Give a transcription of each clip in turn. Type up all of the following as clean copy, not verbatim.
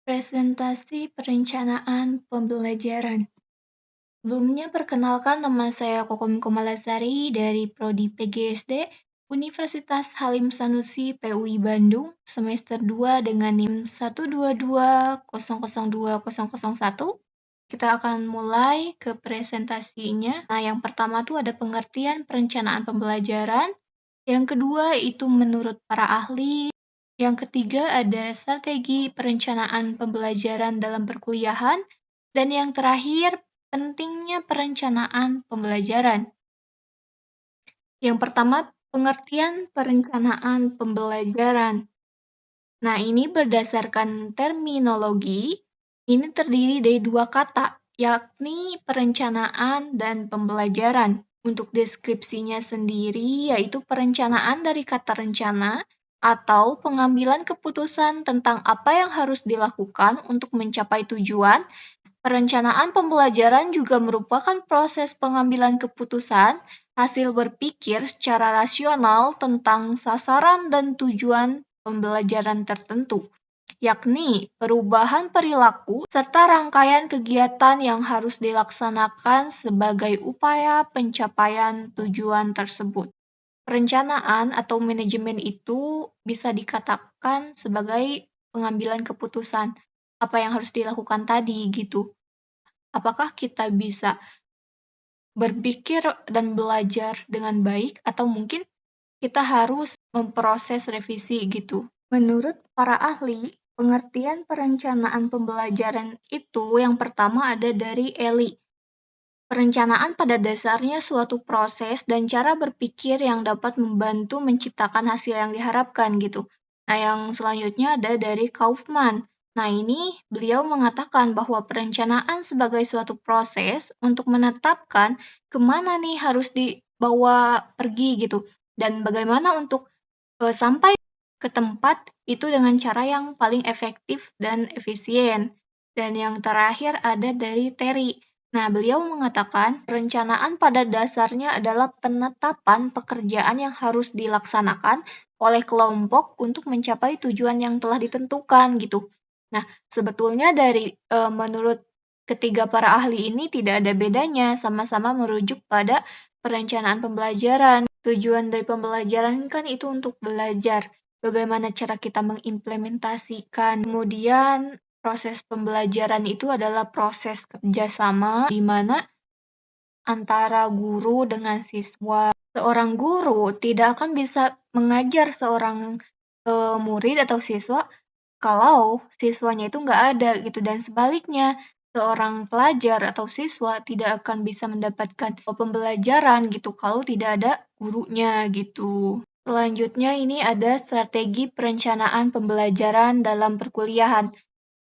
Presentasi perencanaan pembelajaran. Sebelumnya perkenalkan, nama saya Kokom Komalasari dari Prodi PGSD Universitas Halim Sanusi PUI Bandung semester 2 dengan NIM 122002001. Kita akan mulai ke presentasinya. Nah, yang pertama tuh ada pengertian perencanaan pembelajaran. Yang kedua itu menurut para ahli. Yang ketiga ada strategi perencanaan pembelajaran dalam perkuliahan. Dan yang terakhir, pentingnya perencanaan pembelajaran. Yang pertama, pengertian perencanaan pembelajaran. Nah, ini berdasarkan terminologi, ini terdiri dari dua kata, yakni perencanaan dan pembelajaran. Untuk deskripsinya sendiri, yaitu perencanaan dari kata rencana, atau pengambilan keputusan tentang apa yang harus dilakukan untuk mencapai tujuan. Perencanaan pembelajaran juga merupakan proses pengambilan keputusan, hasil berpikir secara rasional tentang sasaran dan tujuan pembelajaran tertentu, yakni perubahan perilaku serta rangkaian kegiatan yang harus dilaksanakan sebagai upaya pencapaian tujuan tersebut. Perencanaan atau manajemen itu bisa dikatakan sebagai pengambilan keputusan apa yang harus dilakukan tadi gitu. Apakah kita bisa berpikir dan belajar dengan baik atau mungkin kita harus memproses revisi gitu. Menurut para ahli, pengertian perencanaan pembelajaran itu yang pertama ada dari Eli. Perencanaan pada dasarnya suatu proses dan cara berpikir yang dapat membantu menciptakan hasil yang diharapkan gitu. Nah, yang selanjutnya ada dari Kaufman. Nah, ini beliau mengatakan bahwa perencanaan sebagai suatu proses untuk menetapkan kemana nih harus dibawa pergi gitu. Dan bagaimana untuk sampai ke tempat itu dengan cara yang paling efektif dan efisien. Dan yang terakhir ada dari Terry. Nah, beliau mengatakan perencanaan pada dasarnya adalah penetapan pekerjaan yang harus dilaksanakan oleh kelompok untuk mencapai tujuan yang telah ditentukan gitu. Nah, sebetulnya dari menurut ketiga para ahli ini tidak ada bedanya, sama-sama merujuk pada perencanaan pembelajaran. Tujuan dari pembelajaran kan itu untuk belajar. Bagaimana cara kita mengimplementasikan. Kemudian proses pembelajaran itu adalah proses kerjasama di mana antara guru dengan siswa. Seorang guru tidak akan bisa mengajar seorang murid atau siswa kalau siswanya itu nggak ada gitu, dan sebaliknya seorang pelajar atau siswa tidak akan bisa mendapatkan pembelajaran gitu kalau tidak ada gurunya gitu. Selanjutnya ini ada strategi perencanaan pembelajaran dalam perkuliahan.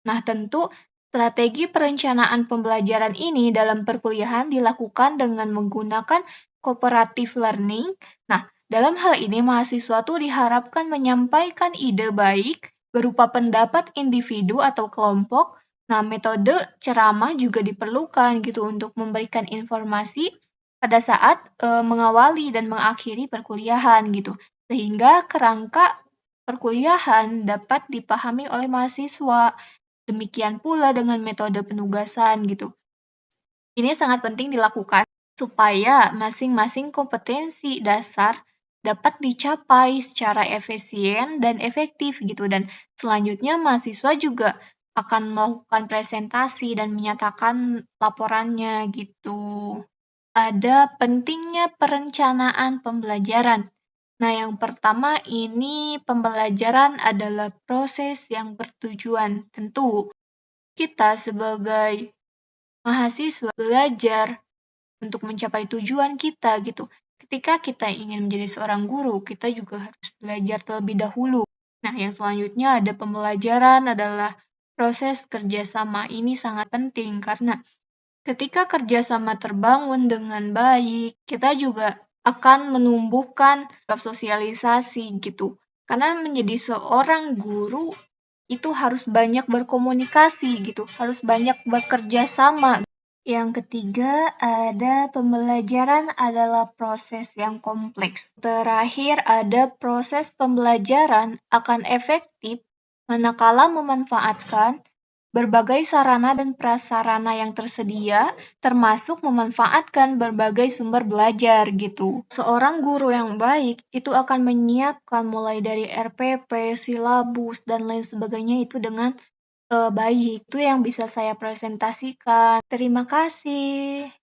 Nah, tentu strategi perencanaan pembelajaran ini dalam perkuliahan dilakukan dengan menggunakan cooperative learning. Nah, dalam hal ini mahasiswa tuh diharapkan menyampaikan ide baik berupa pendapat individu atau kelompok. Nah, metode ceramah juga diperlukan gitu untuk memberikan informasi pada saat mengawali dan mengakhiri perkuliahan gitu. Sehingga kerangka perkuliahan dapat dipahami oleh mahasiswa. Demikian pula dengan metode penugasan gitu. Ini sangat penting dilakukan supaya masing-masing kompetensi dasar dapat dicapai secara efisien dan efektif gitu. Dan selanjutnya mahasiswa juga akan melakukan presentasi dan menyatakan laporannya gitu. Ada pentingnya perencanaan pembelajaran. Nah, yang pertama ini pembelajaran adalah proses yang bertujuan. Tentu kita sebagai mahasiswa belajar untuk mencapai tujuan kita gitu. Ketika kita ingin menjadi seorang guru, kita juga harus belajar terlebih dahulu. Nah, yang selanjutnya ada pembelajaran adalah proses kerjasama. Ini sangat penting karena ketika kerjasama terbangun dengan baik, kita juga akan menumbuhkan sosialisasi gitu. Karena menjadi seorang guru itu harus banyak berkomunikasi gitu, harus banyak bekerja sama. Yang ketiga ada pembelajaran adalah proses yang kompleks. Terakhir ada proses pembelajaran akan efektif manakala memanfaatkan berbagai sarana dan prasarana yang tersedia, termasuk memanfaatkan berbagai sumber belajar gitu. Seorang guru yang baik itu akan menyiapkan mulai dari RPP, silabus, dan lain sebagainya itu dengan baik. Itu yang bisa saya presentasikan. Terima kasih.